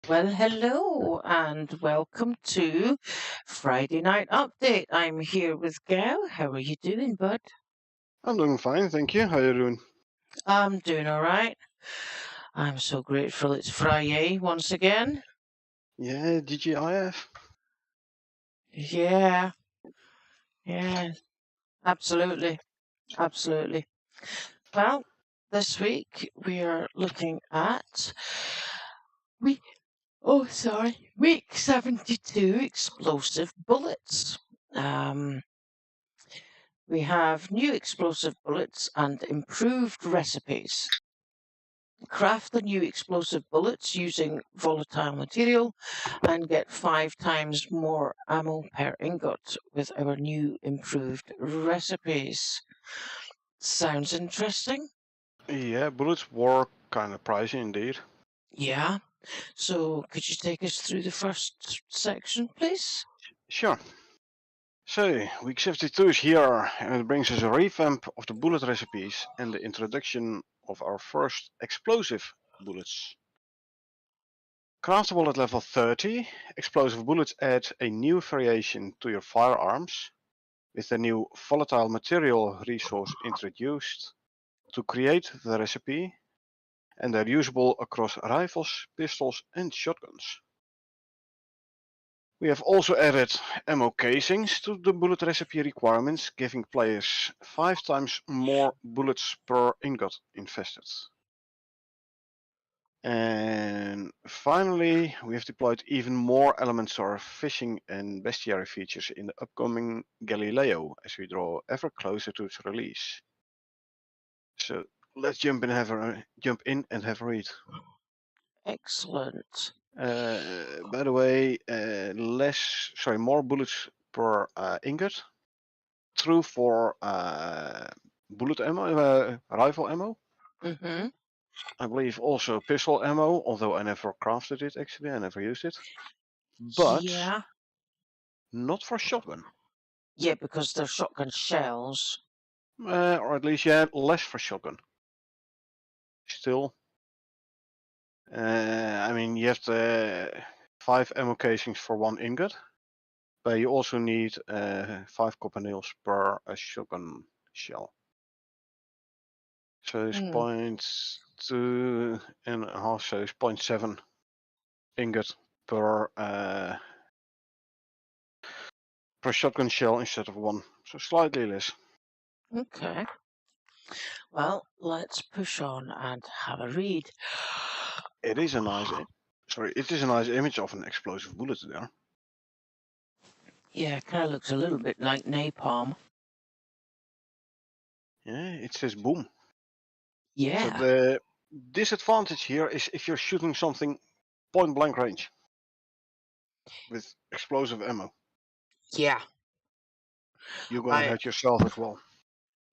Well, hello and welcome to Friday Night Update. I'm here with Gail. How are you doing, bud? I'm doing fine, thank you. How are you doing? I'm doing all right. I'm so grateful it's Friday once again. Yeah, GGIF. Yeah, yeah, absolutely, absolutely. Well, this week we are looking at week, week 72 explosive bullets. Um, We have new explosive bullets and improved recipes. Craft the new explosive bullets using volatile material and get 5 times more ammo per ingot with our new improved recipes. Sounds interesting? Yeah, bullets were kind of pricey indeed. Yeah. So could you take us through the first section, please? Sure. So, week 72 is here, and it brings us a revamp of the bullet recipes and the introduction of our first explosive bullets. Craftable at level 30, explosive bullets add a new variation to your firearms, with a new volatile material resource introduced to create the recipe, and they're usable across rifles, pistols and shotguns. We have also added ammo casings to the bullet recipe requirements, giving players 5 times more bullets per ingot invested. And finally, we have deployed even more elements to our fishing and bestiary features in the upcoming Galileo as we draw ever closer to its release. So let's jump in and have a read. Excellent. By the way, more bullets per ingot. True for bullet ammo, rifle ammo. Mm-hmm. I believe also pistol ammo, although I never crafted it actually, I never used it. But Yeah. not for shotgun. Yeah, because they're shotgun shells. Or at least, yeah, less for shotgun. Still, I mean, you have the 5 ammo casings for 1 ingot, but you also need 5 copper nails per shotgun shell. So it's Hmm. 0.2.5, so it's 0.7 ingot per shotgun shell instead of 1, so slightly less. Okay. Well, let's push on and have a read. It is a nice, it is a nice image of an explosive bullet there. Yeah, kind of looks a little bit like napalm. Yeah, it says boom. So Yeah, the disadvantage here is if you're shooting something point blank range with explosive ammo, yeah. you're gonna I hurt yourself as well.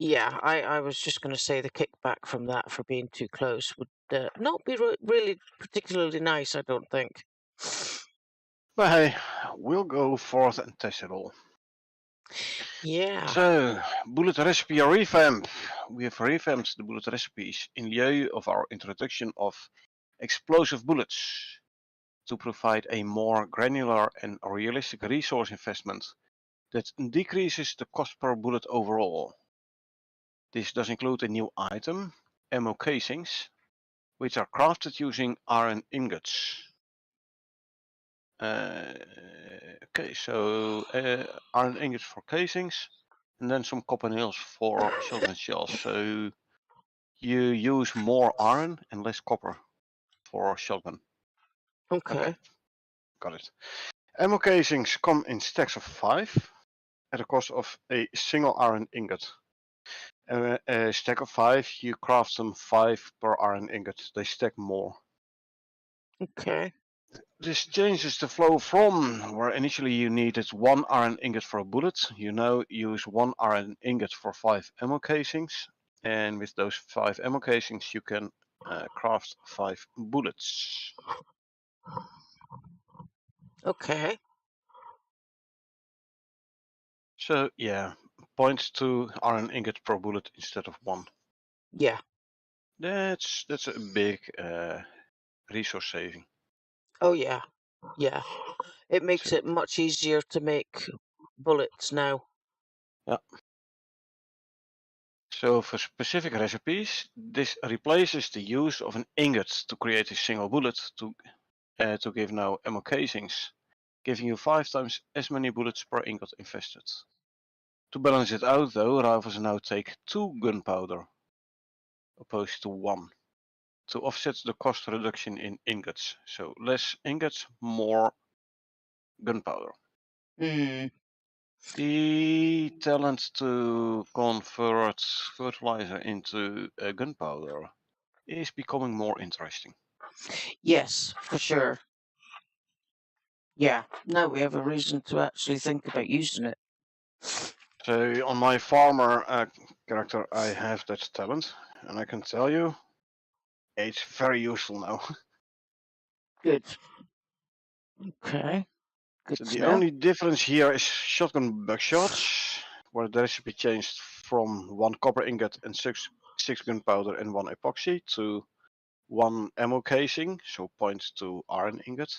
I was just going to say the kickback from that for being too close would not be really particularly nice. I don't think. But hey, we'll go forth and test it all. Yeah. So, bullet recipe revamp. We have revamped the bullet recipes in lieu of our introduction of explosive bullets to provide a more granular and realistic resource investment that decreases the cost per bullet overall. This does include a new item, ammo casings, which are crafted using iron ingots. Okay, so iron ingots for casings, and then some copper nails for shotgun shells. So you use more iron and less copper for shotgun. Okay, Okay. got it. Ammo casings come in stacks of 5 at a cost of a single iron ingot. A stack of 5, you craft them 5 per iron ingot. They stack more. Okay. This changes the flow from where initially you needed 1 iron ingot for a bullet. You now use 1 iron ingot for 5 ammo casings. And with those 5 ammo casings, you can craft 5 bullets. Okay. So yeah, 0.2 iron ingot per bullet instead of 1. Yeah. That's a big resource saving. Oh yeah, yeah. It makes So it much easier to make bullets now. yeah. So for specific recipes, this replaces the use of an ingot to create a single bullet to give now ammo casings, giving you 5 times as many bullets per ingot invested. To balance it out though, rifles now take 2 gunpowder opposed to 1 to offset the cost reduction in ingots. So less ingots, more gunpowder. Hmm. The talent to convert fertilizer into gunpowder is becoming more interesting. Yes, for sure. Yeah. Now we have a reason to actually think about using it. So on my farmer character, I have that talent, and I can tell you, it's very useful now. Good. Okay. Good So to the know. only difference here is shotgun buckshots, where the recipe changed from 1 copper ingot and 6 gunpowder and 1 epoxy to 1 ammo casing, so 0.2 iron ingot,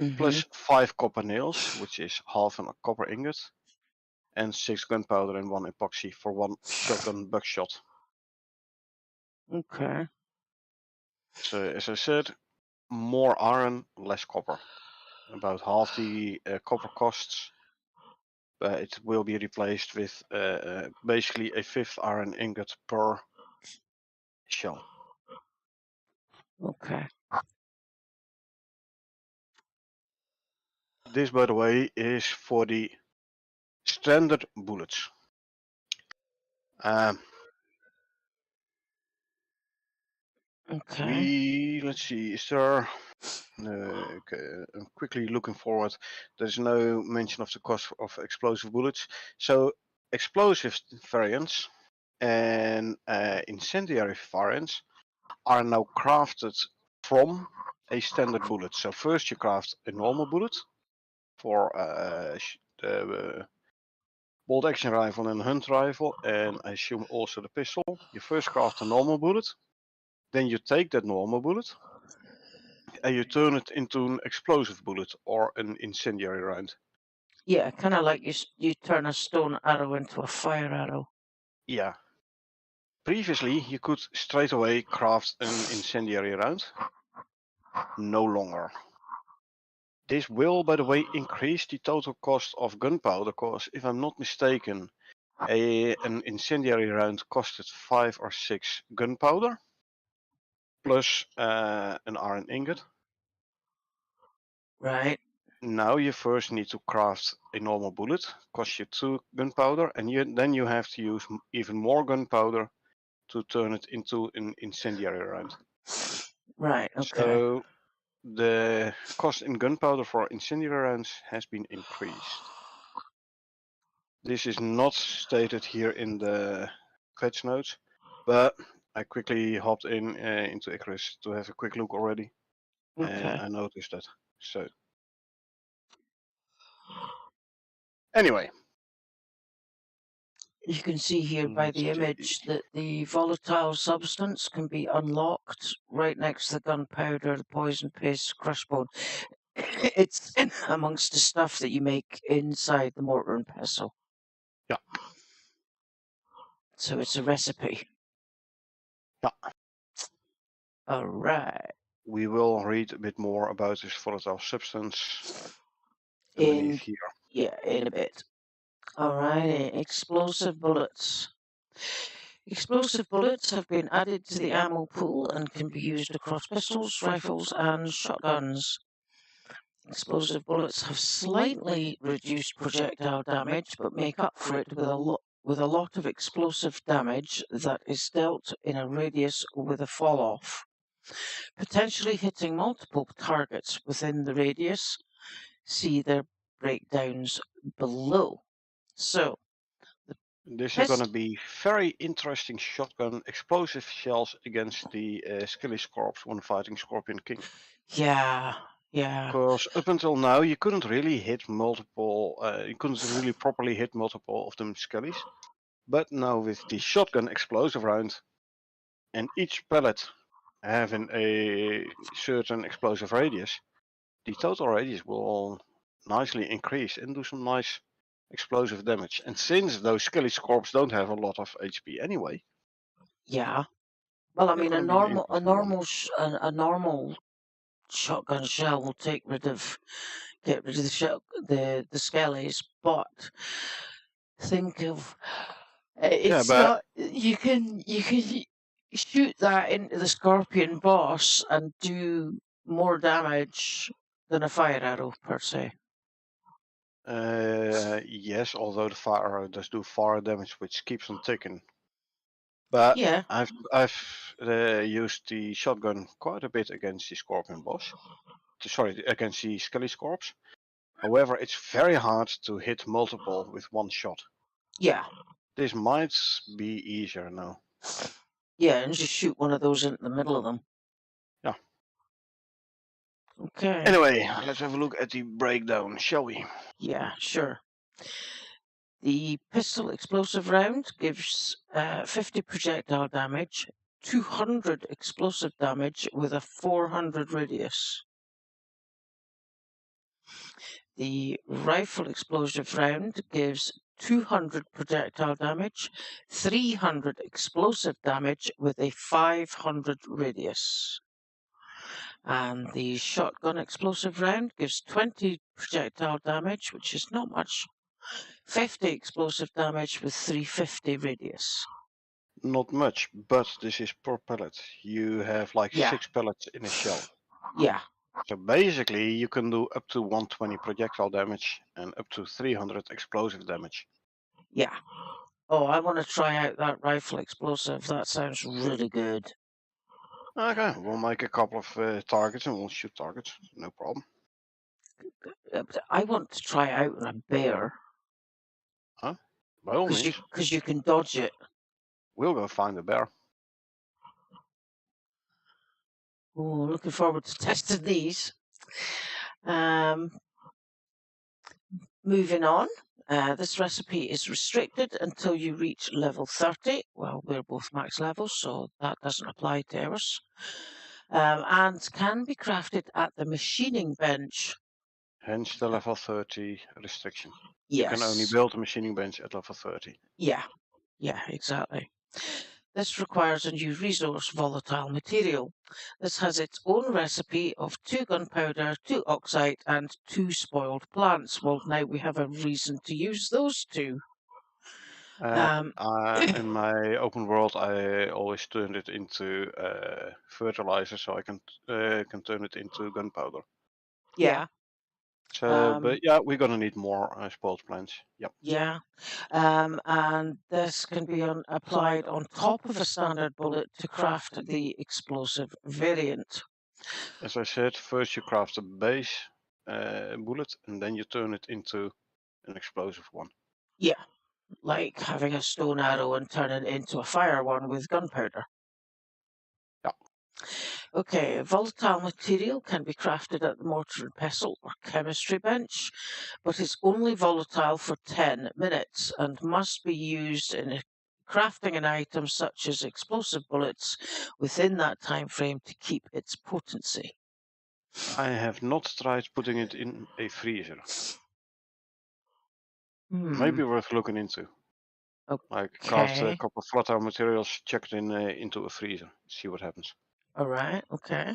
Mm-hmm. plus 5 copper nails, which is half a copper ingot, and 6 gunpowder and 1 epoxy for 1 shotgun buckshot. Okay. So as I said, more iron, less copper. About half the copper costs, but it will be replaced with basically a 5th iron ingot per shell. Okay. This, by the way, is for the standard bullets. Um, Okay. let's see, is there? Okay, I'm quickly looking forward. There's no mention of the cost of explosive bullets. So explosive variants and incendiary variants are now crafted from a standard bullet. So first you craft a normal bullet for the bolt action rifle and hunt rifle, and I assume also the pistol. You first craft a normal bullet, then you take that normal bullet and you turn it into an explosive bullet or an incendiary round. Yeah, kind of like you turn a stone arrow into a fire arrow. Yeah. Previously, you could straight away craft an incendiary round. No longer. This will, by the way, increase the total cost of gunpowder, because if I'm not mistaken, an incendiary round costed 5 or 6 gunpowder plus an iron ingot. Right. Now you first need to craft a normal bullet, costs you 2 gunpowder, and then you have to use even more gunpowder to turn it into an incendiary round. Right. Okay. So the cost in gunpowder for incendiary rounds has been increased. This is not stated here in the patch notes, but I quickly hopped into Icarus to have a quick look already, and Okay. I noticed that. So anyway, You can see here by let's the see. image that the volatile substance can be unlocked right next to the gunpowder, the poison paste, crush bone. It's in amongst the stuff that you make inside the mortar and pestle. Yeah, So it's a recipe. yeah. All right. We will read a bit more about this volatile substance underneath In here. yeah, in a bit. All right. Explosive bullets. Explosive bullets have been added to the ammo pool and can be used across pistols, rifles, and shotguns. Explosive bullets have slightly reduced projectile damage, but make up for it with a lot of explosive damage that is dealt in a radius with a fall off, potentially hitting multiple targets within the radius. See their breakdowns below. So, the This is going to pist be very interesting shotgun explosive shells against the Skilly Scorps when fighting Scorpion King. yeah, yeah, Because up until now, you couldn't really hit multiple, you couldn't really properly hit multiple of them skellies. But now with the shotgun explosive round, and each pellet having a certain explosive radius, the total radius will nicely increase and do some nice explosive damage. And since those skelly scorps don't have a lot of HP anyway, Yeah. Well, I they're mean, going to be an interesting one. a normal shotgun shell will get rid of the skellies, but think of Yeah, it's but not you can shoot that into the scorpion boss and do more damage than a fire arrow per se. yes, although the fire arrow does do fire damage, which keeps on ticking. But Yeah, I've used the shotgun quite a bit against the scorpion boss. Sorry, against the skelly scorps. However, it's very hard to hit multiple with one shot. yeah, This might be easier now. yeah, and just shoot one of those into the middle of them. Yeah. Okay. Anyway, let's have a look at the breakdown, shall we? Yeah, sure. The pistol explosive round gives 50 projectile damage, 200 explosive damage with a 400 radius. The rifle explosive round gives 200 projectile damage, 300 explosive damage with a 500 radius. And the shotgun explosive round gives 20 projectile damage, which is not much, 50 explosive damage with 350 radius. Not much, but this is per pellet. You have like Yeah, 6 pellets in a shell. yeah, So basically, you can do up to 120 projectile damage and up to 300 explosive damage. yeah. Oh, I want to try out that rifle explosive. That sounds really good. Okay, we'll make a couple of targets and we'll shoot targets. No problem. But I want to try out on a bear Huh? By all means, because you can dodge it. we'll go find a bear. Oh, looking forward to testing these. Moving on. This recipe is restricted until you reach level 30. Well, we're both max levels, so that doesn't apply to ours. And can be crafted at the machining bench. Hence the level 30 restriction. You can only Yes. build a machining bench at level 30. Yeah. Yeah, exactly. This requires a new resource, volatile material. This has its own recipe of 2 gunpowder, 2 oxide, and 2 spoiled plants. Well, now we have a reason to use those 2. Um, In my open world, I always turn it into fertilizer, so I can turn it into gunpowder. yeah. So, but yeah, we're gonna need more spoiled plants. Yep. Yeah. And this can be applied on top of a standard bullet to craft the explosive variant. As I said, first you craft a base bullet, and then you turn it into an explosive one. Yeah, like having a stone arrow and turning it into a fire one with gunpowder. Yeah. Okay, volatile material can be crafted at the mortar and pestle or chemistry bench, but is only volatile for 10 minutes and must be used in crafting an item such as explosive bullets within that time frame to keep its potency. I have not tried putting it in a freezer. Maybe worth looking into. Like cast a Okay. couple of flat iron materials, chuck it into a freezer, see what happens. All right. Okay.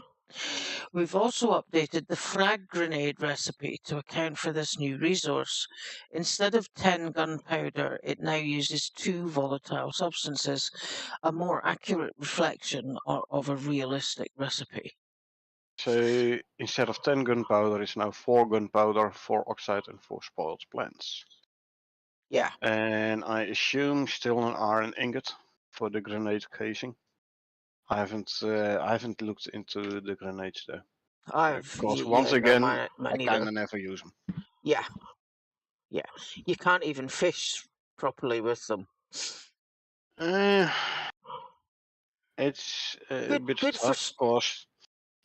We've also updated the frag grenade recipe to account for this new resource. Instead of 10 gunpowder, it now uses 2 volatile substances, a more accurate reflection of a realistic recipe. So instead of 10 gunpowder, it's now 4 gunpowder, 4 oxide, and 4 spoiled plants. Yeah. And I assume still an iron ingot for the grenade casing. I haven't looked into the grenades though. Because once No, again, mine I neither. kinda never use them. Yeah. Yeah. You can't even fish properly with them. Uh, it's a bit Good for. tough because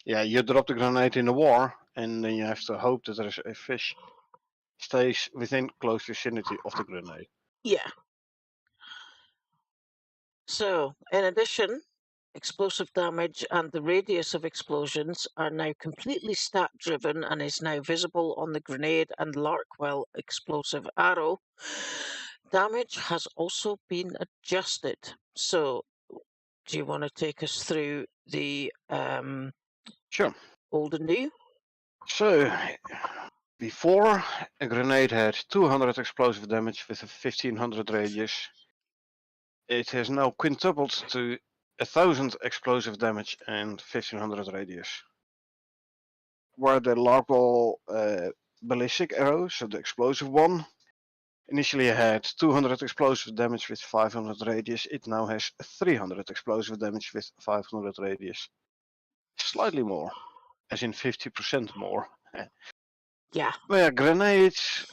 yeah, you drop the grenade in the water, and then you have to hope that there's a fish stays within close vicinity of the grenade. Yeah. So, in addition, explosive damage and the radius of explosions are now completely stat driven and is now visible on the grenade and Larkwell explosive arrow. Damage has also been adjusted. So, do you want to take us through the Sure. old and new? So, before, a grenade had 200 explosive damage with a 1500 radius. It has now quintupled to 1000 explosive damage and 1500 radius. Where the Larkwell ballistic arrow, so the explosive one, initially had 200 explosive damage with 500 radius, it now has 300 explosive damage with 500 radius. Slightly more, as in 50% more. Yeah. But yeah, grenades,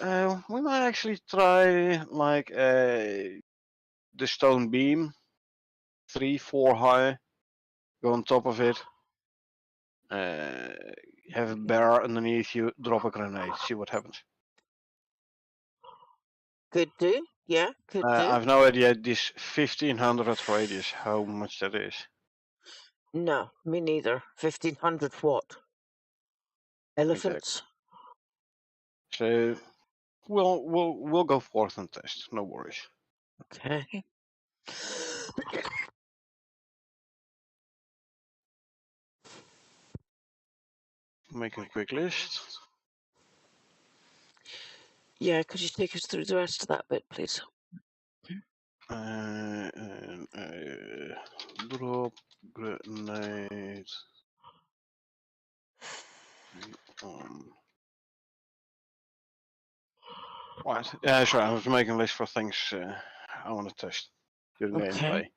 we might actually try like the stone beam, 3-4 high, go on top of it, have a bear underneath you, drop a grenade, see what happens. Could do. Yeah, could do. I've no idea this 1500 radius, how much that is. No, me neither. 1500 what? Elephants? Exactly. So we'll go forth and test, no worries. Okay. Making a quick list. Yeah, could you take us through the rest of that bit, please? Drop grenade on. Right. Yeah, sorry, I was making a list for things I want to test during the Okay. gameplay.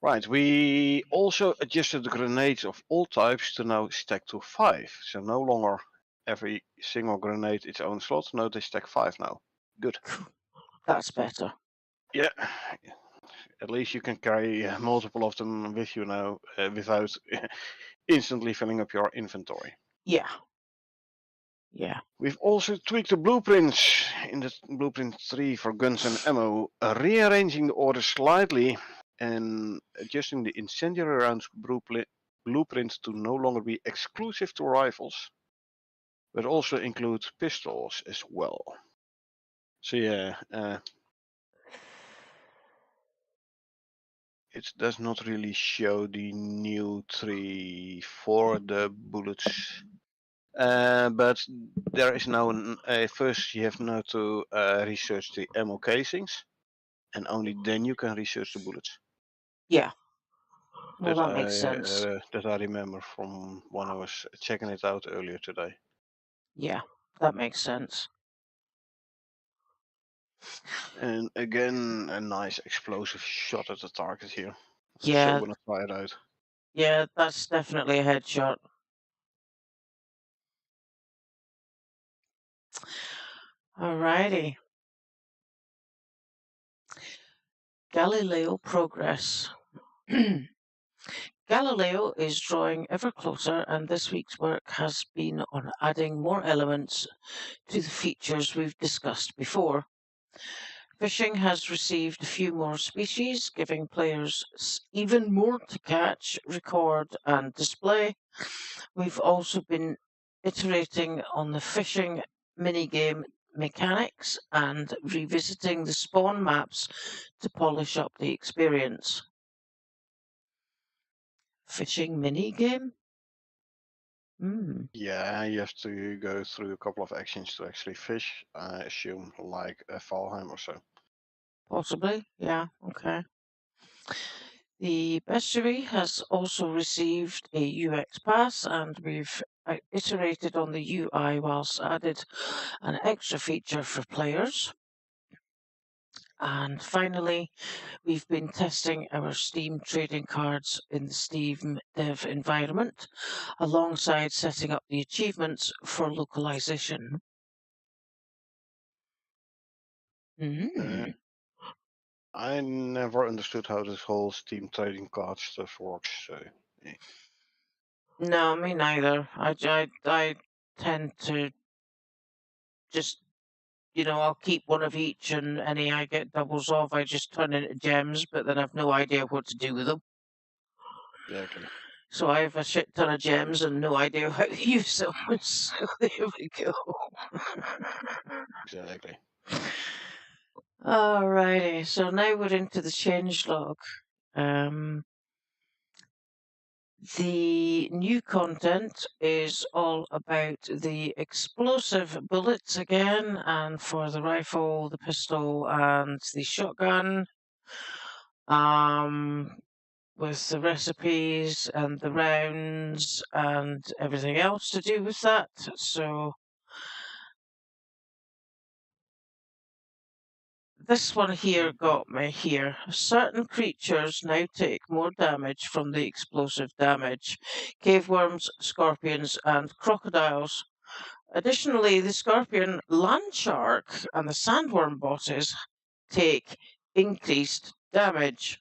Right, we also adjusted the grenades of all types to now stack to 5. So no longer every single grenade its own slot. No, they stack 5 now. Good. That's better. Yeah. At least you can carry multiple of them with you now without instantly filling up your inventory. Yeah. Yeah. We've also tweaked the blueprints in the blueprint 3 for guns and ammo, rearranging the order slightly and adjusting the incendiary rounds blueprint to no longer be exclusive to rifles, but also include pistols as well. So yeah, it does not really show the new tree for the bullets. But there is now first you have now to research the ammo casings, and only then you can research the bullets. Yeah. Well, that makes sense. That I remember from when I was checking it out earlier today. Yeah, that makes sense. And again, a nice explosive shot at the target here. Yeah. So when I try it out. Yeah, that's definitely a headshot. Alrighty. Galileo progress. Galileo is drawing ever closer, and this week's work has been on adding more elements to the features we've discussed before. Fishing has received a few more species, giving players even more to catch, record, and display. We've also been iterating on the fishing minigame mechanics and revisiting the spawn maps to polish up the experience. Fishing minigame? Yeah, you have to go through a couple of actions to actually fish. I assume like a Valheim or so. Possibly, yeah, okay. The bestiary has also received a UX pass, and we've iterated on the UI whilst added an extra feature for players. And finally, we've been testing our Steam trading cards in the Steam dev environment, alongside setting up the achievements for localization. I never understood how this whole Steam trading card stuff works. So, No, me neither. I tend to just, I'll keep one of each, and any I get doubles off, I just turn into gems, but then I've no idea what to do with them. Exactly. So I have a shit ton of gems and no idea how to use them. So there we go. Exactly. Alrighty, so now we're into the changelog. The new content is all about the explosive bullets again, and for the rifle, the pistol, and the shotgun. With the recipes and the rounds and everything else to do with that. So this one here got me here. Certain creatures now take more damage from the explosive damage. Cave worms, scorpions, and crocodiles. Additionally, the scorpion, land shark, and the sandworm bosses take increased damage.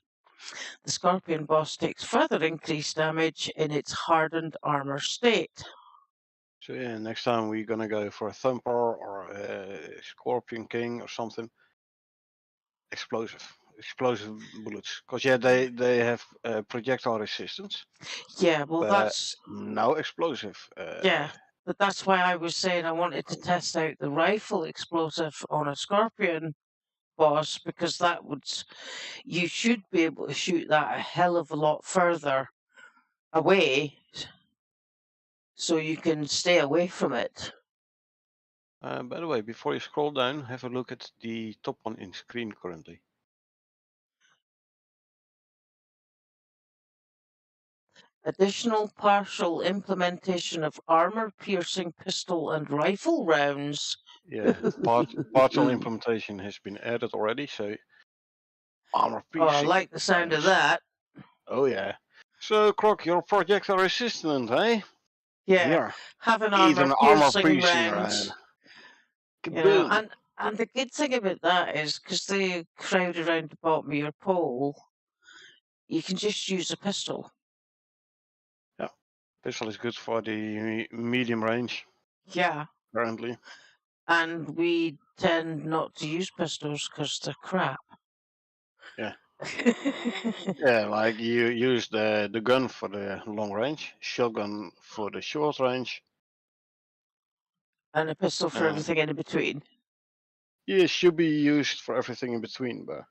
The scorpion boss takes further increased damage in its hardened armor state. So yeah, next time we're gonna go for a thumper or a scorpion king or something. Explosive bullets. Cause yeah, they have projectile resistance, Yeah, well, but no explosive. yeah, but that's why I was saying I wanted to test out the rifle explosive on a scorpion boss, because you should be able to shoot that a hell of a lot further away, so you can stay away from it. By the way, before you scroll down, have a look at the top one in screen currently. Additional partial implementation of armor-piercing pistol and rifle rounds. Yeah, partial implementation has been added already, so armor Oh, I piercing like the sound of rounds. that. Oh yeah. So Croc, you're projectile resistant, eh? Yeah, Here, have an eat an armor armor-piercing piercing round. round. You know, Kaboom! and the good thing about that is because they crowd around the bottom of your pole, you can just use a pistol. Yeah, pistol is good for the medium range Yeah, currently. and we tend not to use pistols because they're crap. Yeah. Yeah, like you use the gun for the long range, shotgun for the short range. And a pistol for everything in between. Yeah, should be used for everything in between, but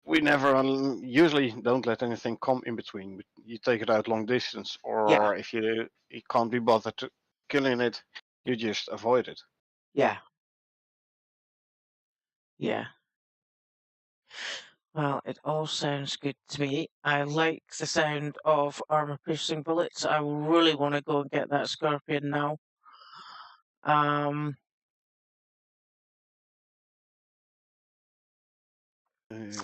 we never usually don't let anything come in between. You take it out long distance, or Yeah, if you can't be bothered to killing it, you just avoid it. yeah, yeah. Well, it all sounds good to me. I like the sound of armor-piercing bullets. I really want to go and get that scorpion now. Let's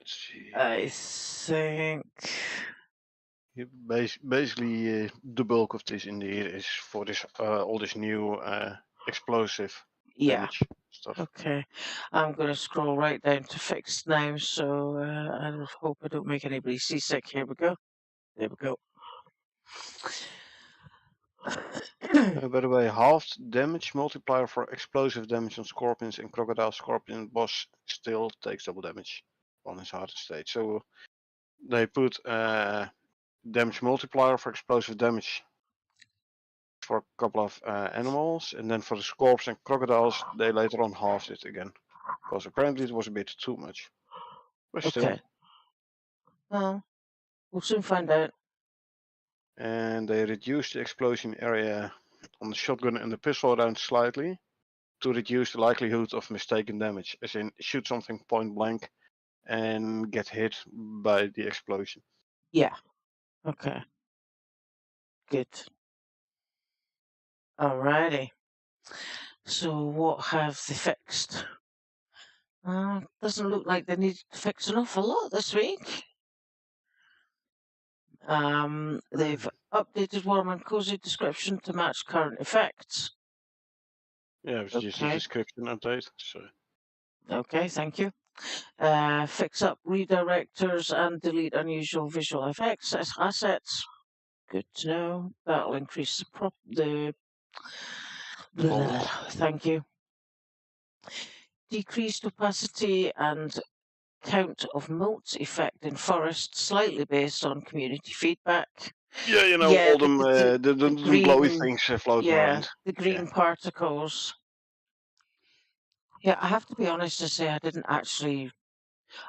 see. I think. Basically, the bulk of this indeed is for this all this new explosive Yeah. damage stuff. Okay. I'm going to scroll right down to fixed now, so I hope I don't make anybody seasick. Here we go. There we go. By the way, halved damage multiplier for explosive damage on scorpions and crocodile scorpion boss still takes double damage on his hardest state. So they put damage multiplier for explosive damage for a couple of animals, and then for the scorps and crocodiles, they later on halved it again. Because apparently it was a bit too much. But still. Okay. Well, we'll soon find out. And they reduced the explosion area on the shotgun and the pistol round slightly to reduce the likelihood of mistaken damage, as in shoot something point blank and get hit by the explosion. Yeah. Okay. Good. Alrighty. So what have they fixed? Doesn't look like they need to fix an awful lot this week. They've updated warm and cozy description to match current effects. Yeah, it was just a description update. So Okay, thank you. Fix up redirectors and delete unusual visual effects as assets. Good to know. That'll increase the volume. thank you. Decreased opacity and count of motes effect in forests, slightly based on community feedback. Yeah, you know, Yeah, all them the glowy green, things floating yeah, around. the green particles. Yeah, I have to be honest and say I didn't actually.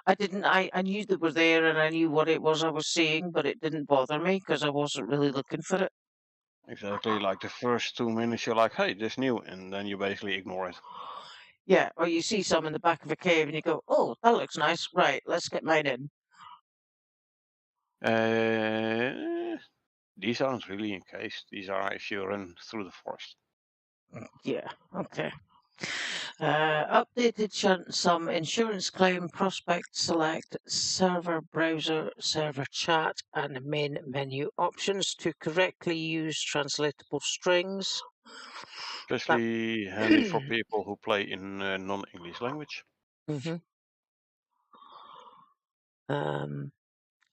I knew they were there and I knew what it was I was seeing, but it didn't bother me because I wasn't really looking for it. Exactly, like the first 2 minutes you're like, hey, this new, and then you basically ignore it. Yeah, or you see some in the back of a cave and you go, oh, that looks nice. Right, let's get mine in. These aren't really encased. These are if you run through the forest. Yeah, okay. Updated some insurance claim prospect select server browser server chat and main menu options to correctly use translatable strings. That Especially handy for people who play in non-English language. Mhm.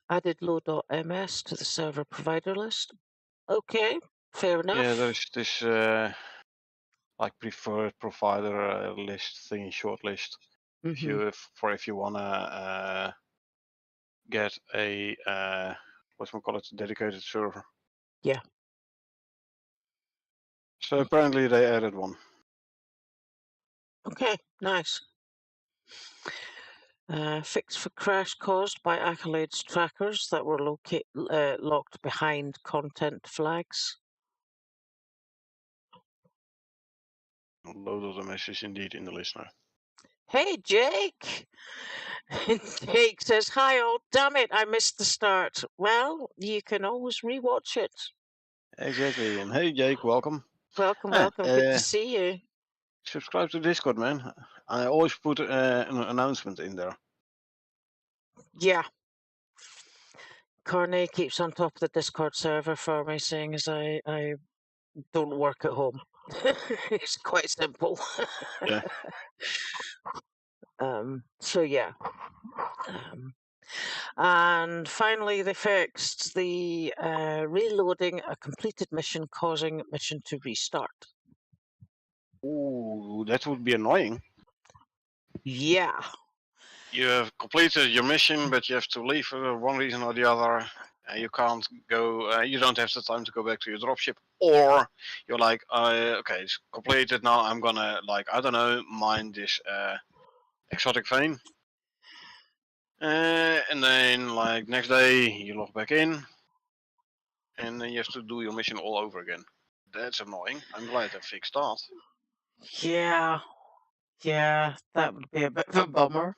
Added low.ms to the server provider list. Okay, fair enough. Yeah, there's this like preferred provider list thingy, short list. If Mhm. you wanna get a what's we call it, dedicated server. Yeah. So apparently they added one. Okay, nice. Fix for crash caused by accolades trackers that were locked behind content flags. Load of the messages indeed in the listener. Hey, Jake! Jake says, hi, oh, damn it, I missed the start. Well, you can always rewatch it. Exactly. And hey, Jake, welcome. Welcome, Ah, welcome. Good to see you. subscribe to Discord, man. I always put an announcement in there. Yeah. Cornet keeps on top of the Discord server for me, saying as I don't work at home. It's quite simple. Yeah. So yeah. And finally, they fixed the reloading a completed mission, causing mission to restart. Ooh, that would be annoying. Yeah. You have completed your mission, but you have to leave for one reason or the other. You can't go. You don't have the time to go back to your dropship, or you're like, okay, it's completed now. I'm gonna like, I don't know, mine this exotic vein, and then like next day you log back in, and then you have to do your mission all over again. That's annoying. I'm glad they fixed that. Yeah. Yeah, that would be a bit of a bummer.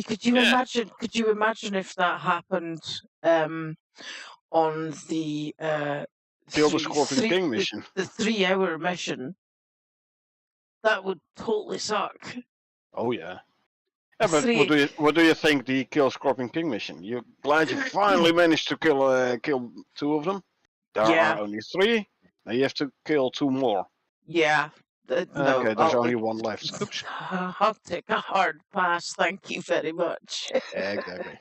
Could you Yeah, imagine? Could you imagine if that happened on the kill the Scorpion King mission. the 3 hour mission? That would totally suck. Oh yeah. A Yeah, but three. what do you think the kill Scorpion King mission? You're glad you finally managed to kill two of them. There Yeah, are only three. Now you have to kill two more. yeah. No, Okay, there's only one left. Oops. I'll take a hard pass. Thank you very much. Exactly.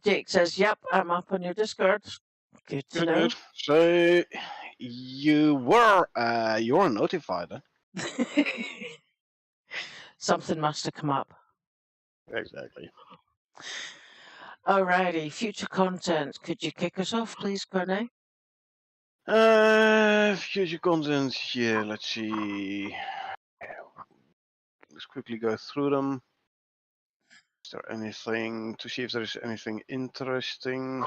Jake says, "Yep, I'm up on your Discord." Good to Good, know. good. So you're notified. Huh? Something must have come up. Exactly. Alrighty, future content. Could you kick us off, please, Cornet? Future content. Yeah, let's see. Let's quickly go through them. Is there anything to see if there is anything interesting?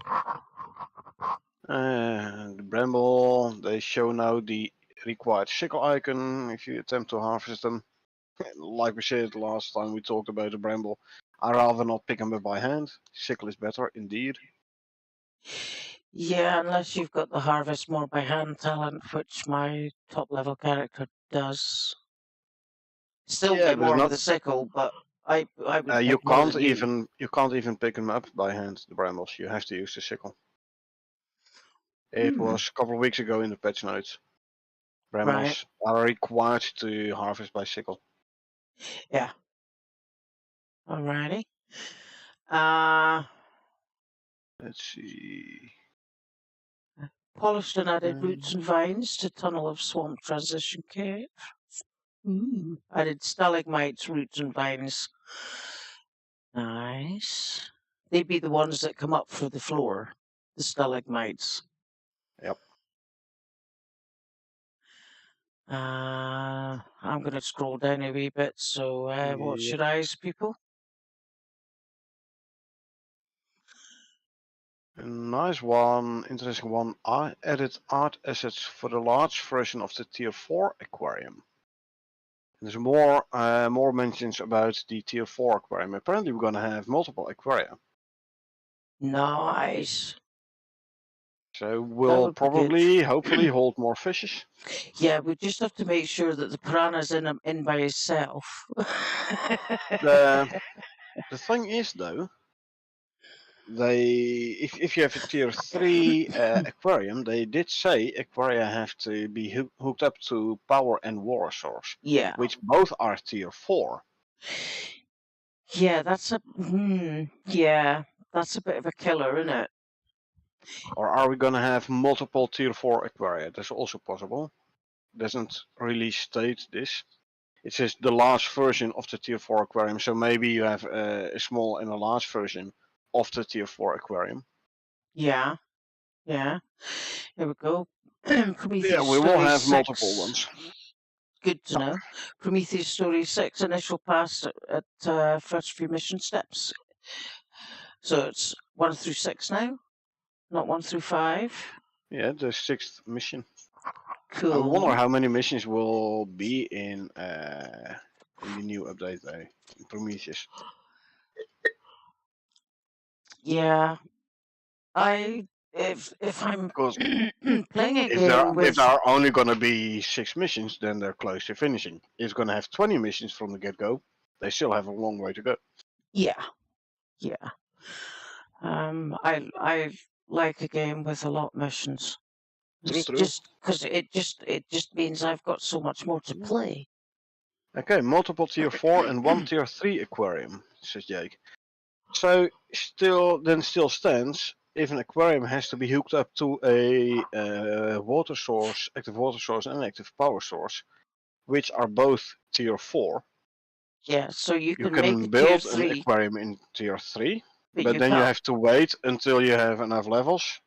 The bramble, they show now the required sickle icon if you attempt to harvest them. Like we said last time we talked about the bramble, I rather not pick them up by hand. Sickle is better indeed. Yeah, unless you've got the harvest more by hand talent, which my top level character does. Still Yeah, way but it's more with not. a sickle, but I would You pick more can't than you. even pick them up by hand. The brambles, you have to use the sickle. It Hmm. was a couple of weeks ago in the patch notes. Right. Brambles are required to harvest by sickle. Yeah. Alrighty. Uh Let's see. Polished and added roots and vines to Tunnel of Swamp Transition Cave. Added stalagmites, roots, and vines. Nice. They'd be the ones that come up through the floor, the stalagmites. Yep. I'm going to scroll down a wee bit. So, what's Yep. your eyes, people? A nice one, interesting one. I added art assets for the large version of the Tier 4 aquarium. There's more mentions about the Tier 4 aquarium. Apparently we're going to have multiple aquaria. Nice. So we'll probably, hopefully, hold more fishes. Yeah, we just have to make sure that the piranha's in by himself. The thing is, though, if you have a Tier 3 aquarium, they did say aquaria have to be hooked up to power and water source. Yeah. Which both are Tier 4. Yeah, that's a that's a bit of a killer, isn't it? Or are we going to have multiple Tier 4 aquaria? That's also possible. Doesn't really state this. It says the large version of the Tier 4 aquarium, so maybe you have a small and a large version of the Tier 4 aquarium. Yeah. Here we go. Prometheus Yeah, we will Story have 6. multiple ones. Good to know. Prometheus Story 6, initial pass at first few mission steps. So it's 1 through 6 now, not 1 through 5. Yeah, the 6th mission. Cool. I wonder how many missions will be in the new update though, in Prometheus. Yeah. If I'm Because playing a if game with there are only going to be 6 missions, then they're close to finishing. If it's going to have 20 missions from the get-go, they still have a long way to go. yeah. I like a game with a lot of missions. It's True. just because it just means I've got so much more to play. Okay, multiple Tier 4 and 1 Tier 3 aquarium, says Jake. So still stands, if an aquarium has to be hooked up to a water source, active water source and active power source, which are both Tier 4, Yeah, so you you can make a can tier build an 3, aquarium in Tier 3, but but you then you can't. have to wait until you have enough levels,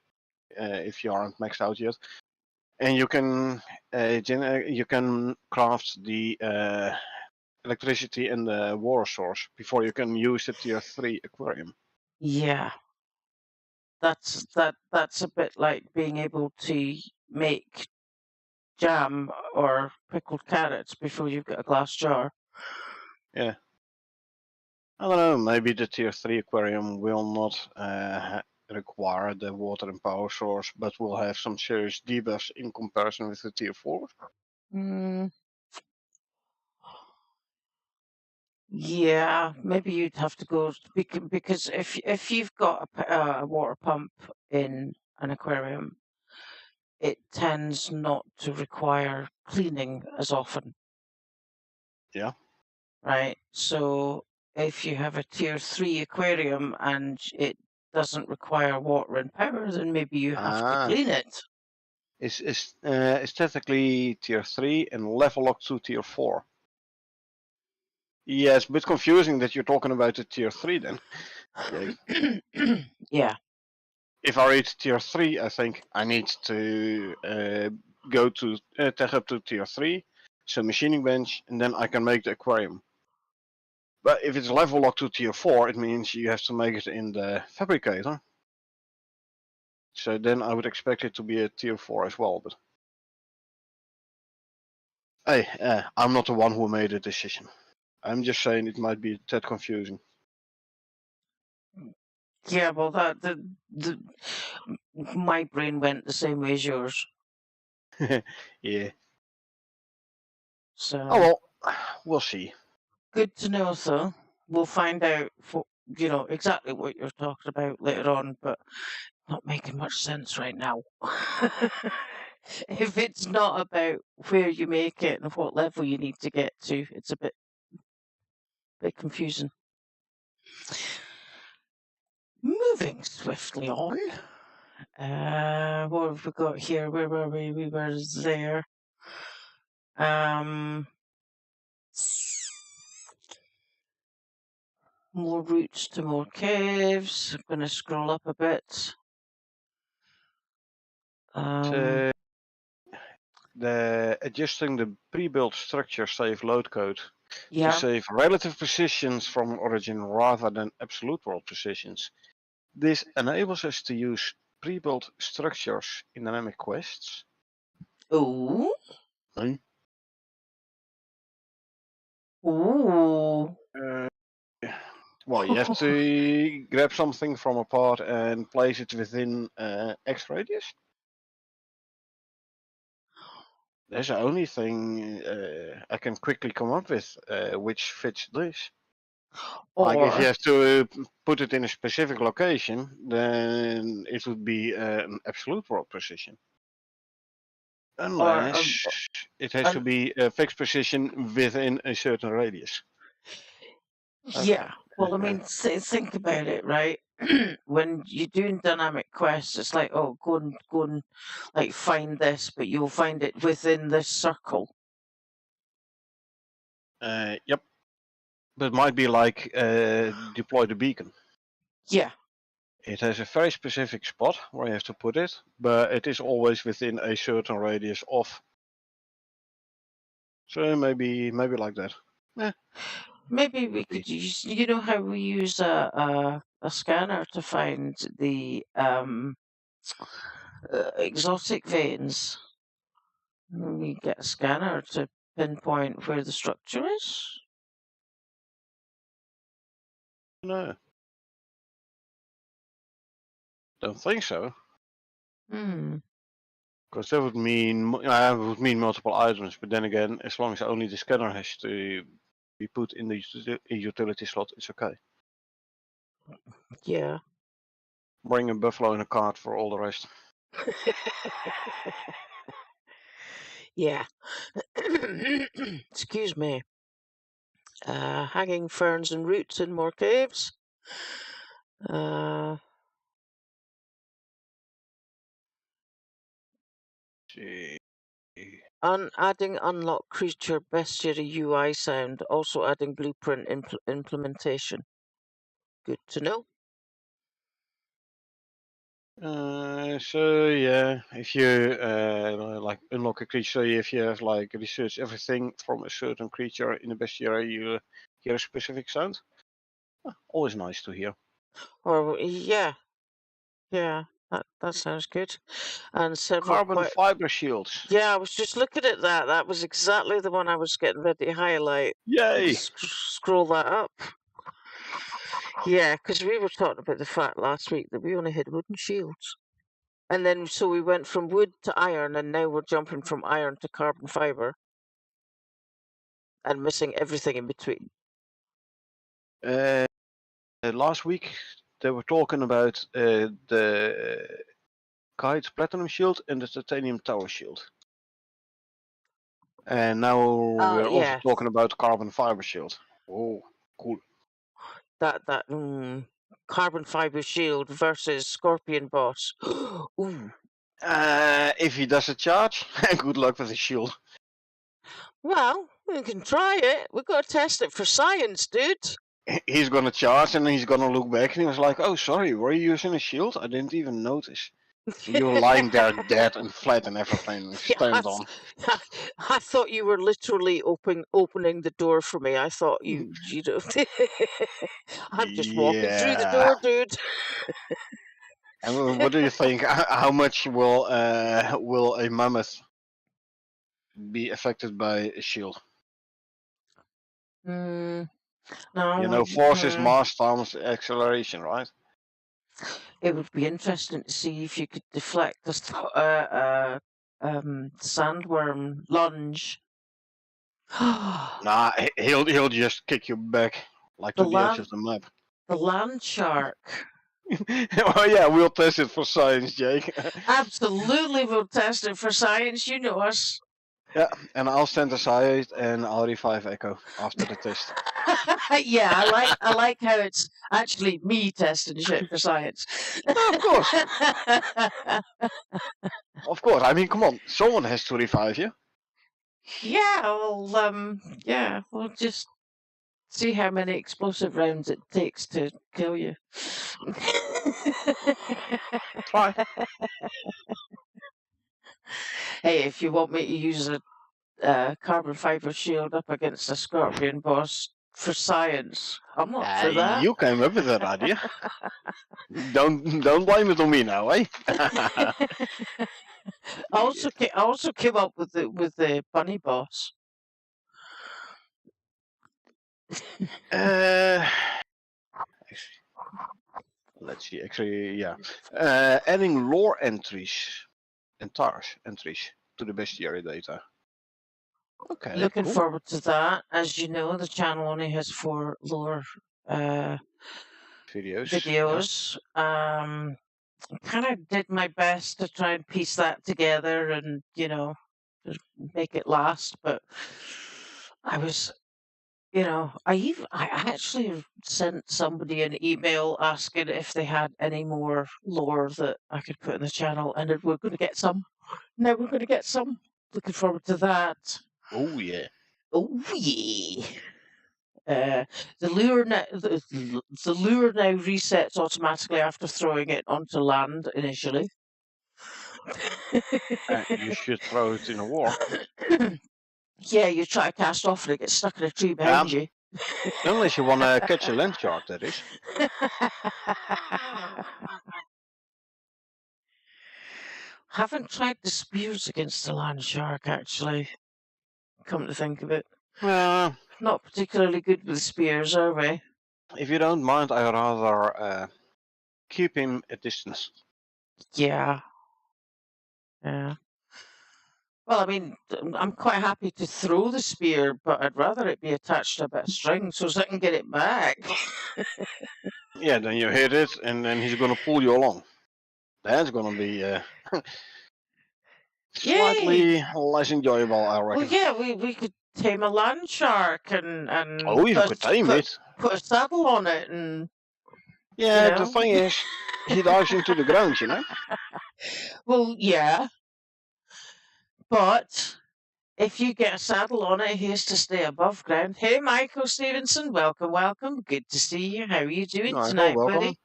if you aren't maxed out yet, and you can craft the electricity and the water source before you can use the Tier 3 aquarium. Yeah, that's a bit like being able to make jam or pickled carrots before you've got a glass jar. Yeah. I don't know, maybe the Tier 3 aquarium will not require the water and power source, but will have some serious debuffs in comparison with the Tier 4. Yeah, maybe you'd have to go because if you've got a water pump in an aquarium, it tends not to require cleaning as often. Yeah. Right. So if you have a tier 3 aquarium and it doesn't require water and power, then maybe you have to clean it. It's technically Tier 3 and level up to Tier 4. Yeah, it's a bit confusing that you're talking about the Tier 3 then. Yeah. If I reach Tier 3, I think I need to go to tag up to Tier 3, so machining bench, and then I can make the aquarium. But if it's level locked to Tier 4, it means you have to make it in the fabricator. So then I would expect it to be a Tier 4 as well. But hey, I'm not the one who made the decision. I'm just saying it might be a tad confusing. Yeah, well, my brain went the same way as yours. Yeah. So. Oh well, we'll see. Good to know, though. We'll find out, exactly what you're talking about later on, but not making much sense right now. If it's not about where you make it and what level you need to get to, it's a bit confusing. Moving swiftly on. What have we got here? Where were we? We were there. More routes to more caves. I'm going to scroll up a bit. The adjusting the pre-built structure save load code to Yeah. save relative positions from origin rather than absolute world positions. This enables us to use pre-built structures in dynamic quests. Ooh. Hmm? Ooh. Well, you have to grab something from a part and place it within X radius. That's the only thing I can quickly come up with which fits this. Like if you Or have to put it in a specific location, then it would be an absolute world precision. Unless it has to be a fixed position within a certain radius. yeah. Well, I mean, think about it, right? When you're doing dynamic quests, it's like, oh, go and like find this, but you'll find it within this circle. Yep. But it might be like deploy the beacon. Yeah. It has a very specific spot where you have to put it, but it is always within a certain radius of. So maybe like that. Maybe we could use, you know, how we use a scanner to find the exotic veins. We get a scanner to pinpoint where the structure is. No. Don't think so. Hmm. Because that would mean multiple items, but then again, as long as only the scanner has to be put in the utility slot, it's okay. Yeah. Bring a buffalo in a cart for all the rest. Yeah. Excuse me. Hanging ferns and roots in more caves. Adding unlock creature bestiary UI sound, also adding blueprint implementation. Good to know. So yeah, if you like unlock a creature, if you have like research everything from a certain creature in the bestiary, you hear a specific sound. Always nice to hear. Or yeah, that sounds good. And several Carbon fiber shields. Yeah, I was just looking at that. That was exactly the one I was getting ready to highlight. Yay! Scroll that up. Yeah, because we were talking about the fact last week that we only had wooden shields. And then so we went from wood to iron, and now we're jumping from iron to carbon fiber and missing everything in between. Last week they were talking about the Kite's platinum shield and the titanium tower shield. And now we're also talking about carbon fiber shield. Oh, cool. That carbon fiber shield versus scorpion boss. Ooh. If he does a charge, good luck with the shield. Well, we can try it. We've got to test it for science, dude. He's gonna charge and he's gonna look back and he was like, "Oh, sorry, were you using a shield? I didn't even notice." You were lying there dead and flat and everything, stand on. I thought you were literally opening the door for me. I thought you know, I'm just walking through the door, dude. And what do you think? How much will a mammoth be affected by a shield? No, You know, force is mass times acceleration, right? It would be interesting to see if you could deflect the sandworm lunge. Nah, he'll just kick you back like to the edge of the map. The land shark. Oh yeah, we'll test it for science, Jake. Absolutely, we'll test it for science. You know us. Yeah, and I'll stand aside and I'll revive Echo after the test. Yeah, I like how it's actually me testing shit for science. Of course. Of course. I mean, come on. Someone has to revive you. Yeah, yeah, we'll just see how many explosive rounds it takes to kill you. Try. Hey, if you want me to use a carbon fiber shield up against a scorpion boss for science, I'm up for that. You came up with that idea. Don't blame it on me now, eh? I also came up with the bunny boss. uh, let's see. Actually, yeah. Adding lore entries and TARS entries to the bestiary data. Okay, Looking cool. forward to that. As you know, the channel only has 4 lore videos. Kind of did my best to try and piece that together and, just make it last, but I was, I actually sent somebody an email asking if they had any more lore that I could put in the channel, and we're going to get some. Now we're going to get some. Looking forward to that. Oh yeah. Oh yeah. The lure now resets automatically after throwing it onto land initially. You should throw it in a war. Yeah, you try to cast off and it gets stuck in a tree behind you. Unless you want to catch a land shark, that is. Haven't tried the spears against the land shark, actually. Come to think of it. Not particularly good with spears, are we? If you don't mind, I'd rather keep him at distance. Yeah. Yeah. Well, I mean, I'm quite happy to throw the spear, but I'd rather it be attached to a bit of string so I can get it back. Yeah, then you hit it, and then he's gonna pull you along. That's gonna be slightly less enjoyable, I reckon. Well, yeah, we could tame a land shark and Oh, you could tame it. put a saddle on it and Yeah, the thing is, he dives into the ground, you know. Well, yeah, but if you get a saddle on it, he has to stay above ground. Hey, Michael Stevenson, welcome. Good to see you. How are you doing Michael, tonight, welcome.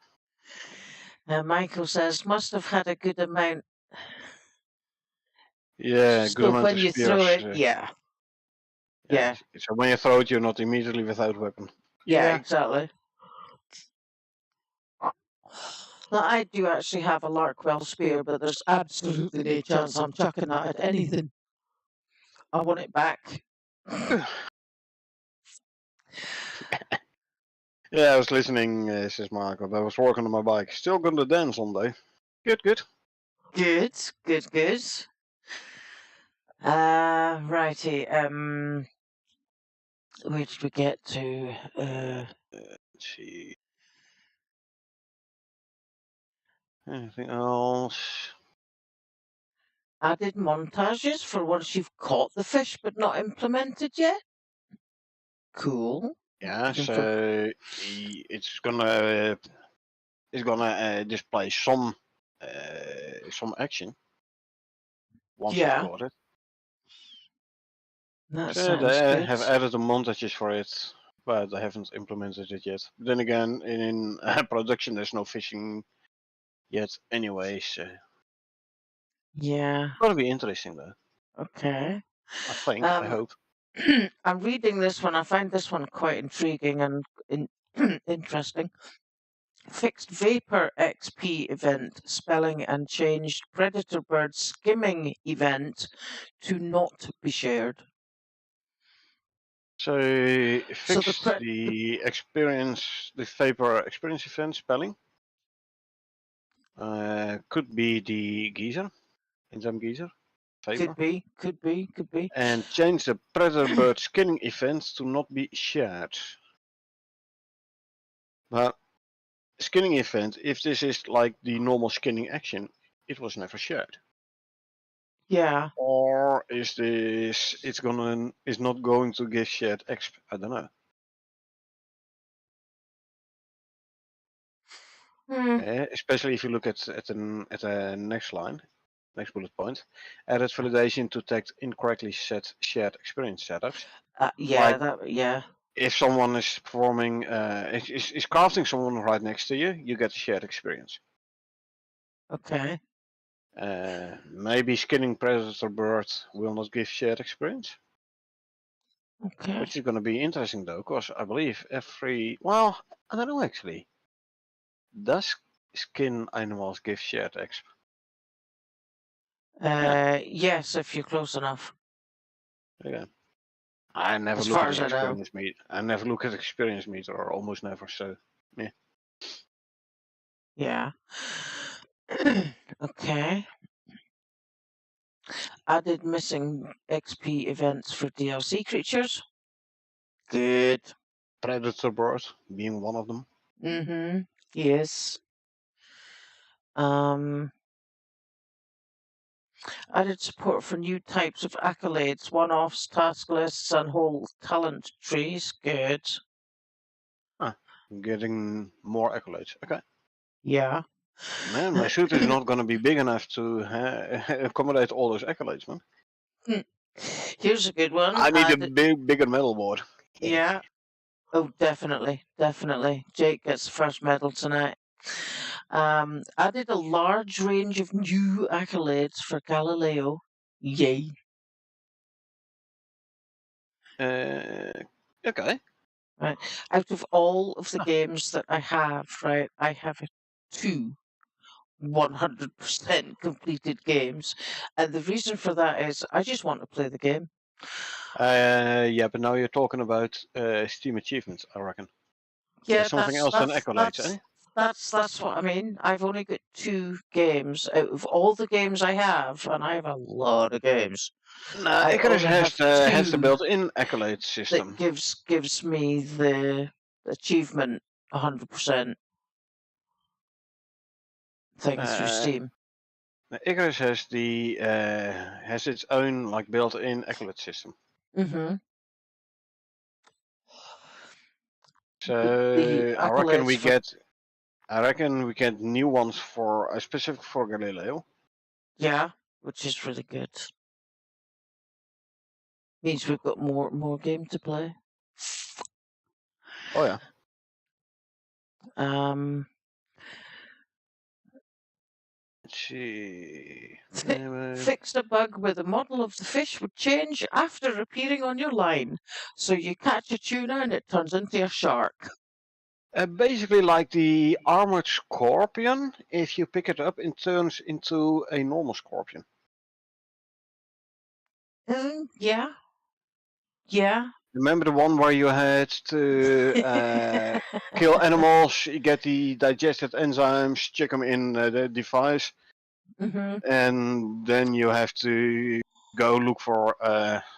buddy? Michael says, must have had a good amount. Yeah, good amount when of you spears. throw it, yeah. So when you throw it, you're not immediately without weapon. Yeah, exactly. Now, I do actually have a Larkwell spear, but there's absolutely no chance I'm chucking that at anything. I want it back. Yeah, I was listening, says Michael, but I was working on my bike. Still gonna dance one day. Good. Good. Righty. Where did we get to? Let's see. Anything else? Added montages for once you've caught the fish but not implemented yet. Cool. Yeah, so it's gonna display some action once you've caught it. That So sounds they good. have added the montages for it, but they haven't implemented it yet. Then again, in production, there's no fishing yet anyway, so Yeah. It's gonna be interesting though. Okay. I think. I hope. I'm reading this one. I find this one quite intriguing and interesting. Fixed Vapor XP event spelling and changed Predator Bird skimming event to not be shared. So fix the Vapor experience event spelling. Could be the geyser, enzyme geyser. Vapor. Could be. And change the Predator Bird skinning event to not be shared. But skinning event, if this is like the normal skinning action, it was never shared. Yeah. Or is this is not going to give shared exp? I don't know. Especially if you look at the next line. Next bullet point. Added validation to detect incorrectly set shared experience setups. Yeah, Like yeah. if someone is performing, is crafting someone right next to you, you get a shared experience. Okay. Maybe skinning predator bird will not give shared experience. Okay. Which is going to be interesting though, because I believe well, I don't know actually. Does skin animals give shared exp? Yes, if you're close enough. Yeah. I never As look far at as the I know. experience meter. I never look at experience meter, or almost never. So, yeah. Yeah. Okay. Added missing XP events for DLC creatures. Good. Predator bird being one of them. Mm-hmm. Yes. Added support for new types of accolades, one-offs, task lists, and whole talent trees. Good. Getting more accolades. Okay. Yeah. Man, my suit is not going to be big enough to accommodate all those accolades, man. Here's a good one. I need a bigger medal board. Yeah. Oh, definitely, definitely. Jake gets the first medal tonight. Added a large range of new accolades for Galileo. Yay. Okay. Right. Out of all of the games that I have, right, I have 2 100% completed games. And the reason for that is I just want to play the game. Yeah, but now you're talking about Steam achievements, I reckon. Yeah, That's something else than accolades, eh? that's what I mean. I've only got 2 games out of all the games I have, and I have a lot of games. No, I Icarus only have has the 2 built-in accolade that system. gives me the achievement 100% things through Steam. Icarus has its own like built-in accolade system. Mm-hmm. The So accolades for I reckon we get new ones for specific for Galileo. which is really good. Means we've got more game to play. Oh yeah. Um, Let's see. fixed a bug where the model of the fish would change after appearing on your line. So you catch a tuna and it turns into a shark. Basically like the armored scorpion, if you pick it up, it turns into a normal scorpion. Yeah. Yeah. Remember the one where you had to kill animals, you get the digested enzymes, check them in the device, Mm-hmm. and then you have to go look for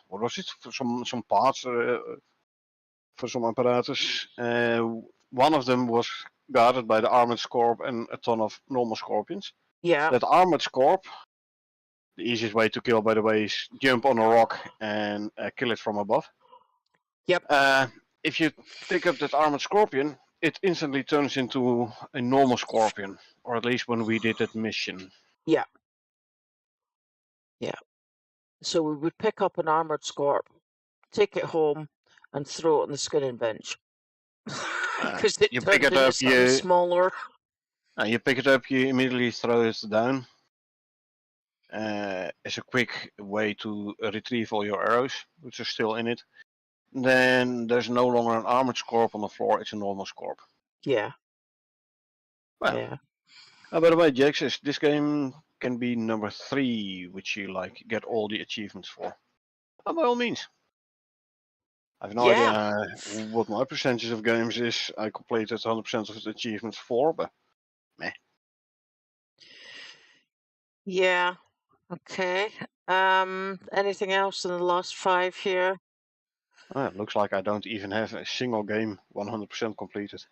what was it? For some parts for some apparatus. One of them was guarded by the armored scorp and a ton of normal scorpions. Yeah. That armored scorp, the easiest way to kill, by the way, is jump on a rock and kill it from above. Yep. If you pick up that armored scorpion, it instantly turns into a normal scorpion, or at least when we did that mission. Yeah. Yeah. So we would pick up an armored scorp, take it home, and throw it on the skinning bench. Because it You pick turned it into up, something smaller. you pick it up, you immediately throw it down. As a quick way to retrieve all your arrows, which are still in it. Then there's no longer an armored scorp on the floor; it's a normal scorp. Yeah. Well, Yeah. by the way, Jax, this game can be number 3, which you like get all the achievements for. By all means. I have no Yeah. idea what my percentage of games is. I completed 100% of the achievements for, but meh. Yeah. Okay. Anything else in the last 5 here? It looks like I don't even have a single game 100% completed.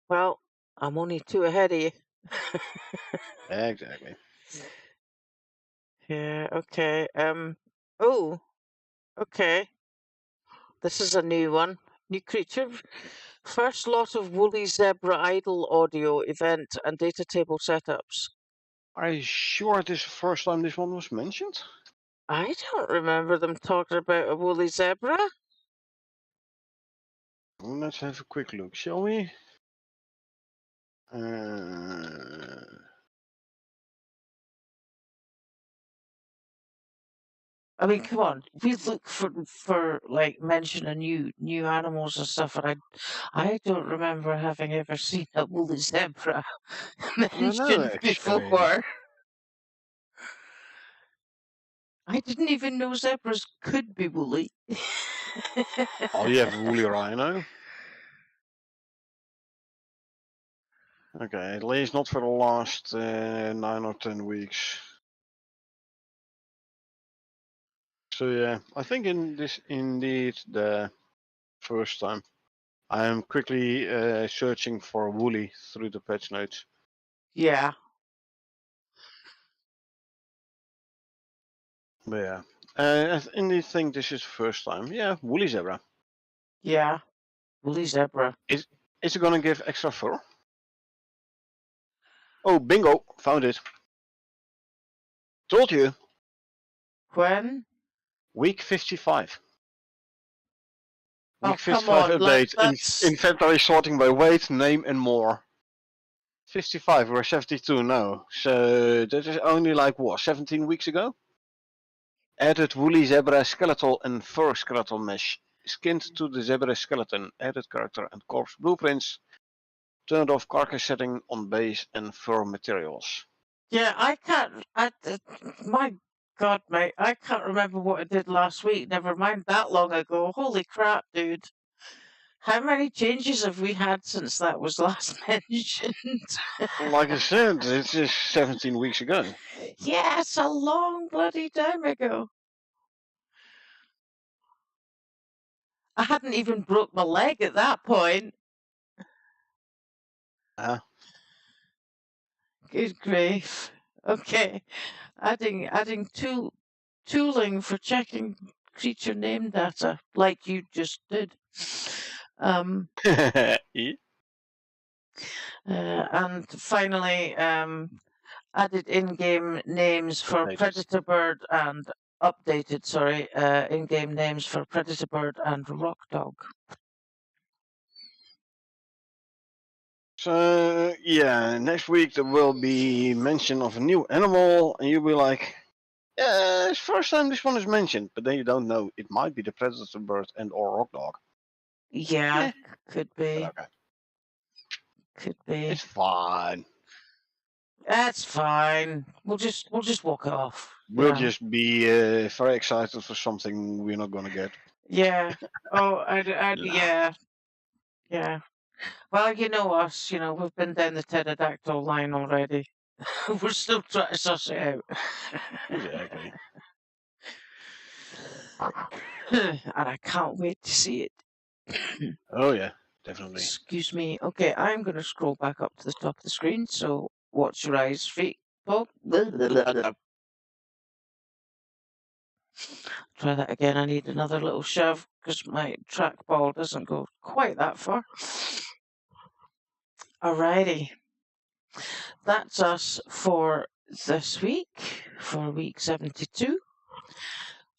Well, I'm only 2 ahead of you. Exactly. Yeah, okay. Oh, okay. This is a new one. New creature. First lot of woolly zebra idle audio event and data table setups. Are you sure this is the first time this one was mentioned? I don't remember them talking about a woolly zebra. Well, let's have a quick look, shall we? I mean, come on. We look for like mention of new animals and stuff, and I don't remember having ever seen a woolly zebra I don't know, mentioned actually. before. I didn't even know zebras could be woolly. Oh, you have a woolly rhino. Okay, at least not for the last 9 or 10 weeks. So yeah, I think in this indeed the first time. I am quickly searching for woolly through the patch notes. Yeah. But yeah, I indeed think this is the first time. Yeah, woolly zebra. Yeah. Woolly zebra. Is it gonna give extra fur? Oh, bingo! Found it. Told you. When? Week 55. Oh, Week come 55 on. update. That's... Inventory sorting by weight, name, and more. 55. We're 72 now. So that is only like what, 17 weeks ago? Added woolly zebra skeletal and fur skeletal mesh. Skinned to the zebra skeleton. Added character and corpse blueprints. Turned off carcass setting on base and fur materials. Yeah, I can't... my God, mate. I can't remember what I did last week. Never mind that long ago. Holy crap, dude. How many changes have we had since that was last mentioned? Like I said, it's just 17 weeks ago. Yeah, it's a long bloody time ago. I hadn't even broke my leg at that point. Good grief. Okay. Adding tooling for checking creature name data, like you just did. And finally, added in-game names for predator bird and updated, sorry, in-game names for predator bird and rock dog. So yeah, next week there will be mention of a new animal, and you'll be like, "Yeah, it's first time this one is mentioned," but then you don't know. It might be the predator bird and or rock dog. Yeah, could be. Okay. Could be. It's fine. That's fine. We'll just walk it off. We'll just be very excited for something we're not gonna get. Yeah. Oh, Nah. yeah. Yeah. Well, you know us, we've been down the pterodactyl line already. We're still trying to suss it out. Exactly. And I can't wait to see it. Oh yeah, definitely. Excuse me. Okay, I'm going to scroll back up to the top of the screen, so watch your eyes, feet. Oh, try that again. I need another little shove because my trackball doesn't go quite that far. Alrighty. That's us for this week, for week 72.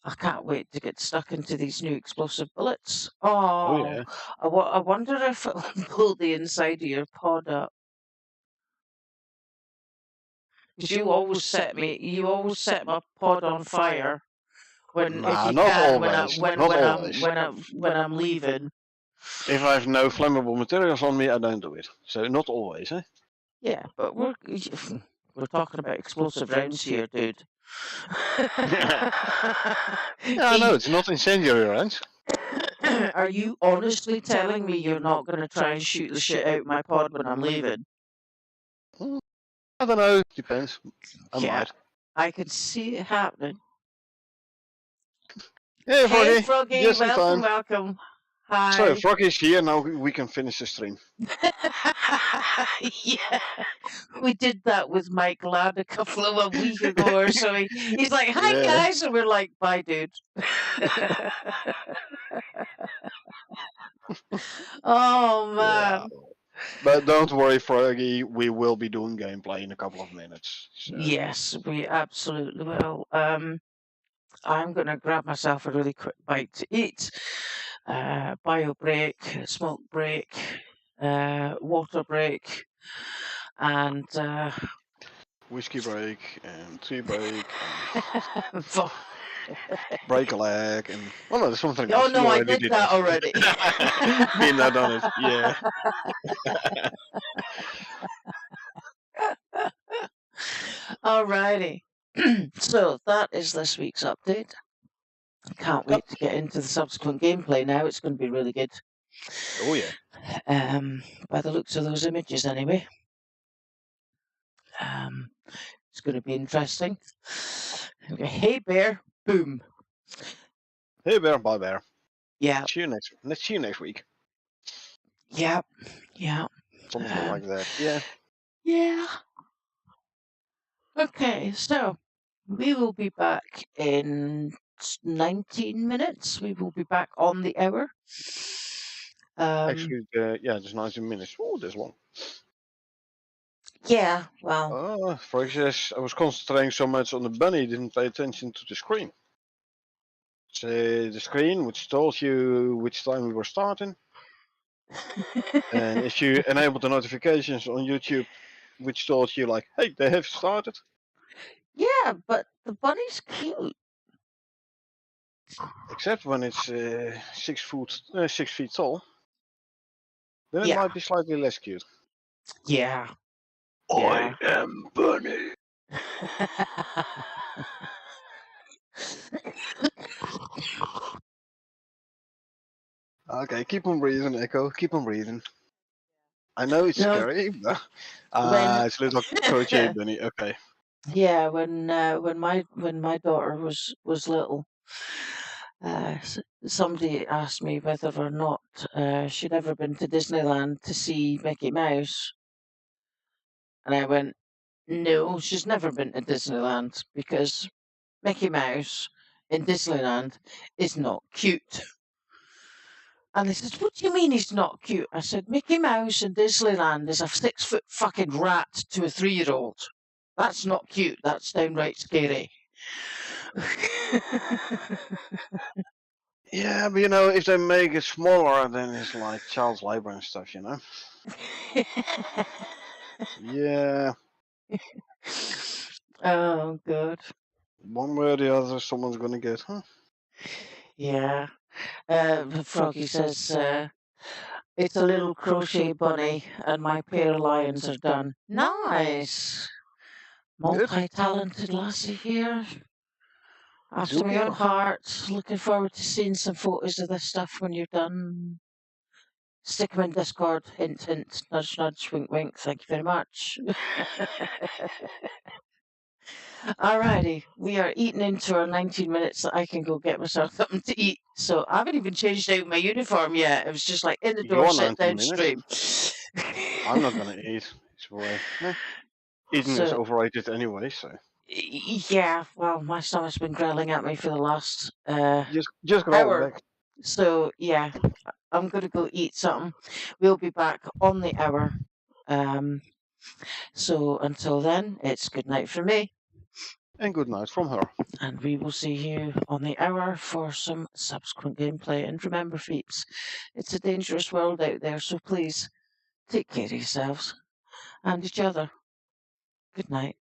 I can't wait to get stuck into these new explosive bullets. Oh, yeah. I wonder if it'll blow the inside of your pod up. Because you always set my pod on fire when Nah, if you not can always. when I'm leaving. If I have no flammable materials on me, I don't do it. So not always, eh? Yeah, but we're talking about explosive rounds here, dude. Yeah, I know, it's not incendiary rounds. Are you honestly telling me you're not going to try and shoot the shit out my pod when I'm leaving? I don't know, depends. I might. I can see it happening. Hey, Froggy. Hey, Froggy, Just in time. welcome. Hi. So, Froggy's here, now we can finish the stream. Yeah, we did that with Mike Ladd a week ago or so. He's like, hi, guys, and we're like, bye, dude. Oh Yeah. man. But don't worry, Froggy. We will be doing gameplay in a couple of minutes. So. Yes, we absolutely will. I'm going to grab myself a really quick bite to eat. Bio break, smoke break, water break, and Whiskey break and tea break and oh break a leg and well, no, there's something else. You no, I already did did that already. that. Been there, done it. Yeah. Alrighty. So that is this week's update. Can't Yep. wait to get into the subsequent gameplay now. It's going to be really good. Oh yeah. By the looks of those images, anyway. It's going to be interesting. Okay, hey bear, boom. Hey bear, bye bear. Yeah, See you next. Let's see you next week. yeah. Something like that. Yeah. Yeah. Okay, so we will be back in 19 minutes. We will be back on the hour. Actually, yeah, there's 19 minutes. Oh, there's one. Yeah, well, Frog says I was concentrating so much on the bunny, didn't pay attention to the screen. So the screen which told you which time we were starting, and if you enable the notifications on YouTube, which told you like, hey, they have started. yeah, but the bunny's cute. Except when it's 6 feet tall, then it Yeah, might be slightly less cute. yeah, I yeah. am bunny. Okay, keep on breathing, Echo. Keep on breathing. I know it's No, scary, but when it's a little crochet bunny. Okay. yeah, when my daughter was little, somebody asked me whether or not she'd ever been to Disneyland to see Mickey Mouse, and I went, "No, she's never been to Disneyland because Mickey Mouse in Disneyland is not cute." And they said, "What do you mean he's not cute?" I said, "Mickey Mouse in Disneyland is a 6 foot fucking rat to a 3-year-old. That's not cute. That's downright scary." Yeah, but if they make it smaller, then it's like child's labor and stuff. Yeah, Oh, good. one way or the other, someone's gonna get, huh? Yeah. Froggy says, it's a little crochet bunny and my pair of lions are done. Nice. Good. Multi-talented lassie here. After my own Super. heart. Looking forward to seeing some photos of this stuff when you're done. Stick them in Discord. Hint, hint. Nudge, nudge. Wink, wink. Thank you very much. Alrighty, we are eating into our 19 minutes that I can go get myself something to eat. So I haven't even changed out my uniform yet. It was just like in the door, Your sit 19 down, minutes. stream. I'm not gonna eat. It's way. Eating is So overrated anyway, so yeah, well, my stomach's been growling at me for the last just growl it hour. back. So yeah, I'm gonna go eat something. We'll be back on the hour. So until then, it's good night from me. And good night from her. And we will see you on the hour for some subsequent gameplay. And remember, Peeps, it's a dangerous world out there, so please take care of yourselves and each other. Good night.